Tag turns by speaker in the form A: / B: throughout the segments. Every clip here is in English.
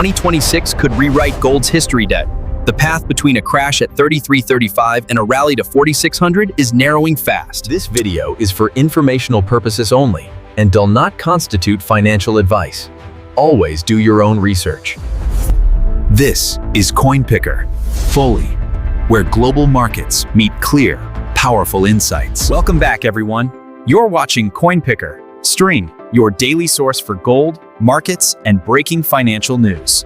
A: 2026 could rewrite gold's history debt. The path between a crash at 3335 and a rally to 4600 is narrowing fast.
B: This video is for informational purposes only and does not constitute financial advice. Always do your own research.
A: This is Coin Picker, fully, where global markets meet clear, powerful insights. Welcome back, everyone. You're watching Coin Picker, Stream, your daily source for gold, markets, and breaking financial news.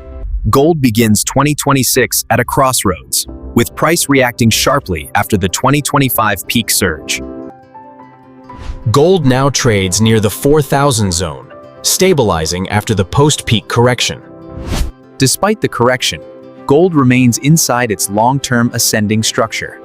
A: Gold begins 2026 at a crossroads, with price reacting sharply after the 2025 peak surge.
C: Gold now trades near the 4,000 zone, stabilizing after the post-peak correction.
A: Despite the correction, gold remains inside its long-term ascending structure.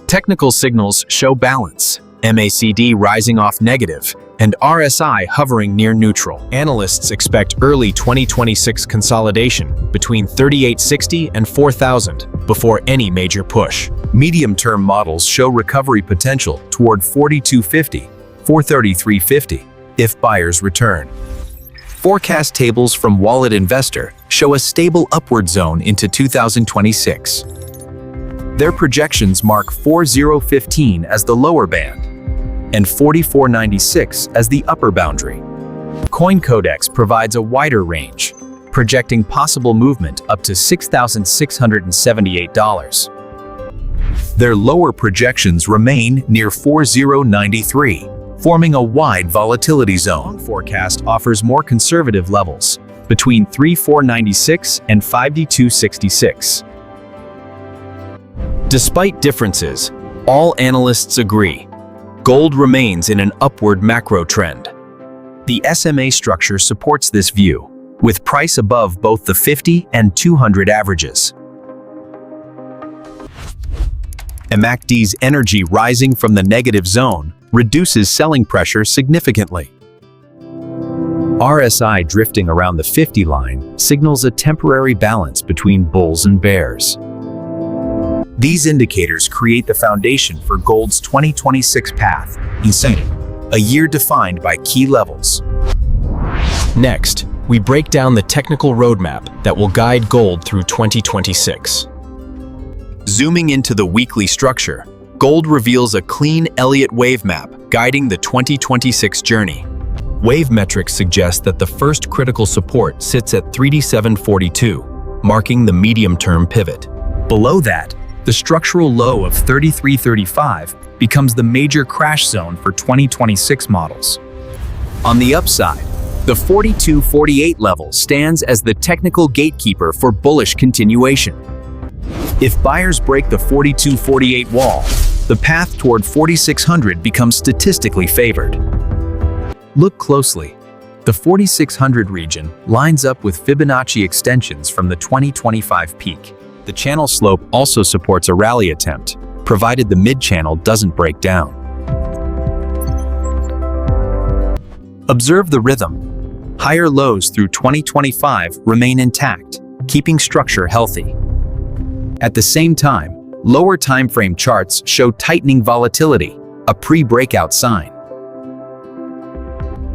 A: Technical signals show balance, MACD rising off negative, and RSI hovering near neutral. Analysts expect early 2026 consolidation between 3860 and 4,000 before any major push. Medium-term models show recovery potential toward 4250, 43350 if buyers return. Forecast tables from Wallet Investor show a stable upward zone into 2026. Their projections mark 4015 as the lower band and 4496 as the upper boundary. CoinCodex provides a wider range, projecting possible movement up to $6,678. Their lower projections remain near 4093, forming a wide volatility zone. Long forecast offers more conservative levels, between 3496 and 5266. Despite differences, all analysts agree, gold remains in an upward macro trend. The SMA structure supports this view, with price above both the 50 and 200 averages. MACD's energy rising from the negative zone reduces selling pressure significantly. RSI drifting around the 50 line signals a temporary balance between bulls and bears. These indicators create the foundation for gold's 2026 path, setting a year defined by key levels.
C: Next, we break down the technical roadmap that will guide gold through 2026.
A: Zooming into the weekly structure, gold reveals a clean Elliott wave map guiding the 2026 journey. Wave metrics suggest that the first critical support sits at 3742, marking the medium-term pivot. Below that, the structural low of 3335 becomes the major crash zone for 2026 models. On the upside, the 4248 level stands as the technical gatekeeper for bullish continuation. If buyers break the 4248 wall, the path toward 4600 becomes statistically favored. Look closely. The 4600 region lines up with Fibonacci extensions from the 2025 peak. The channel slope also supports a rally attempt, provided the mid-channel doesn't break down. Observe the rhythm. Higher lows through 2025 remain intact, keeping structure healthy. At the same time, lower timeframe charts show tightening volatility, a pre-breakout sign.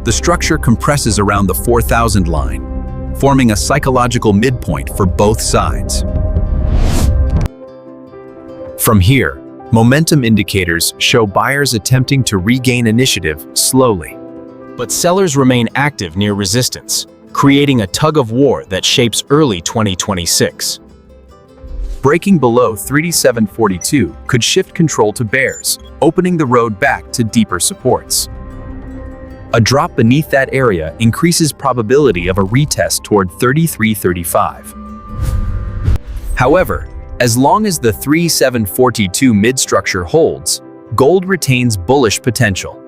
A: The structure compresses around the 4,000 line, forming a psychological midpoint for both sides. From here, momentum indicators show buyers attempting to regain initiative slowly.
C: But sellers remain active near resistance, creating a tug-of-war that shapes early 2026.
A: Breaking below 3742 could shift control to bears, opening the road back to deeper supports. A drop beneath that area increases probability of a retest toward 3335. However, as long as the 3742 mid-structure holds, gold retains bullish potential.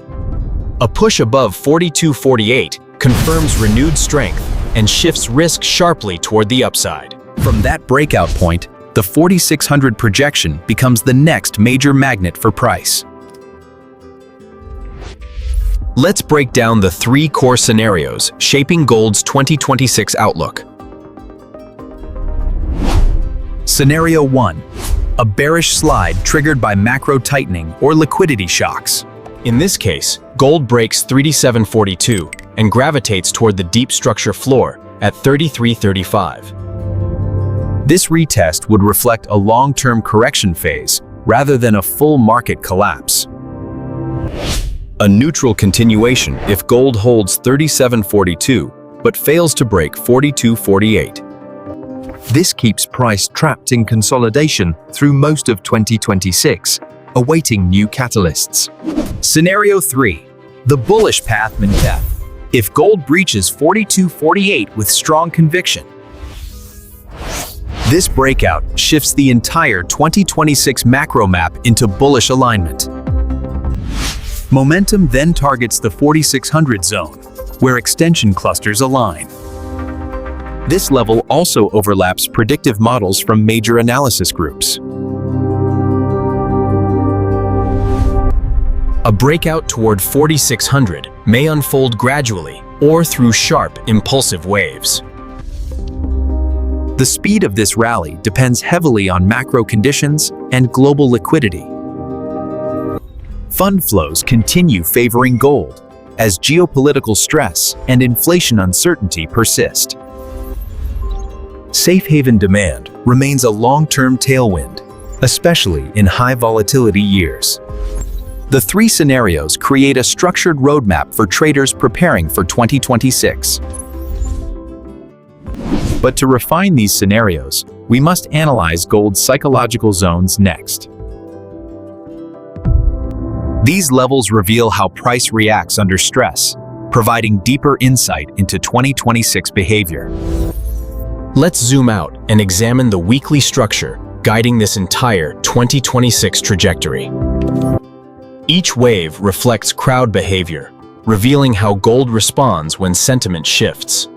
C: A push above 4248 confirms renewed strength and shifts risk sharply toward the upside.
A: From that breakout point, the 4600 projection becomes the next major magnet for price.
C: Let's break down the three core scenarios shaping gold's 2026 outlook.
A: Scenario 1. A bearish slide triggered by macro tightening or liquidity shocks.
C: In this case, gold breaks 3742 and gravitates toward the deep structure floor at 3335.
A: This retest would reflect a long-term correction phase rather than a full market collapse. A neutral continuation if gold holds 3742 but fails to break 4248. This keeps price trapped in consolidation through most of 2026, awaiting new catalysts. Scenario 3. The bullish path maintained. If gold breaches 4248 with strong conviction. This breakout shifts the entire 2026 macro map into bullish alignment. Momentum then targets the 4600 zone, where extension clusters align. This level also overlaps predictive models from major analysis groups.
C: A breakout toward 4600 may unfold gradually or through sharp, impulsive waves.
A: The speed of this rally depends heavily on macro conditions and global liquidity. Fund flows continue favoring gold as geopolitical stress and inflation uncertainty persist. Safe haven demand remains a long-term tailwind, especially in high volatility years. The three scenarios create a structured roadmap for traders preparing for 2026. But to refine these scenarios, we must analyze gold's psychological zones next. These levels reveal how price reacts under stress, providing deeper insight into 2026 behavior.
C: Let's zoom out and examine the weekly structure guiding this entire 2026 trajectory. Each wave reflects crowd behavior, revealing how gold responds when sentiment shifts.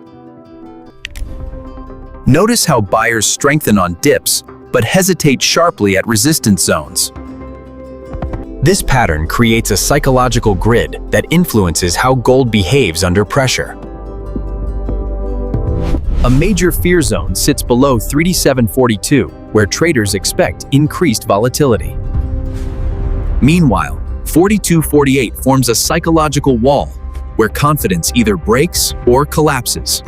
A: Notice how buyers strengthen on dips, but hesitate sharply at resistance zones.
C: This pattern creates a psychological grid that influences how gold behaves under pressure.
A: A major fear zone sits below 3742, where traders expect increased volatility. Meanwhile, 4248 forms a psychological wall, where confidence either breaks or collapses.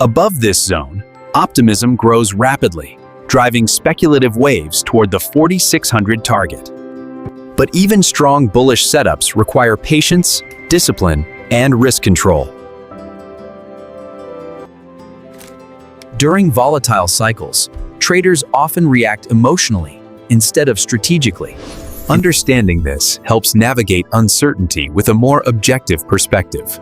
A: Above this zone, optimism grows rapidly, driving speculative waves toward the 4600 target. But even strong bullish setups require patience, discipline, and risk control. During volatile cycles, traders often react emotionally instead of strategically. Understanding this helps navigate uncertainty with a more objective perspective.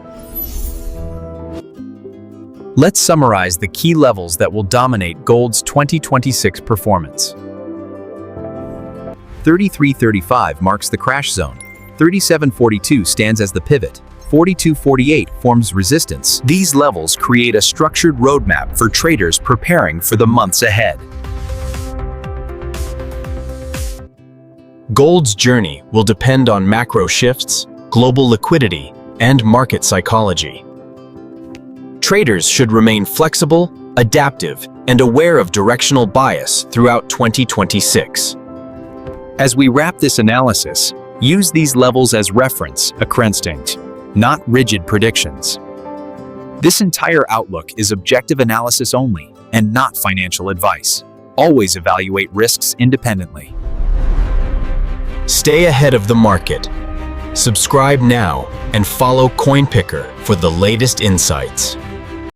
A: Let's summarize the key levels that will dominate gold's 2026 performance. 3335 marks the crash zone. 3742 stands as the pivot. 4248 forms resistance. These levels create a structured roadmap for traders preparing for the months ahead.
C: Gold's journey will depend on macro shifts, global liquidity, and market psychology. Traders should remain flexible, adaptive, and aware of directional bias throughout 2026.
A: As we wrap this analysis, use these levels as reference, not rigid predictions. This entire outlook is objective analysis only and not financial advice. Always evaluate risks independently.
C: Stay ahead of the market. Subscribe now and follow CoinPicker for the latest insights.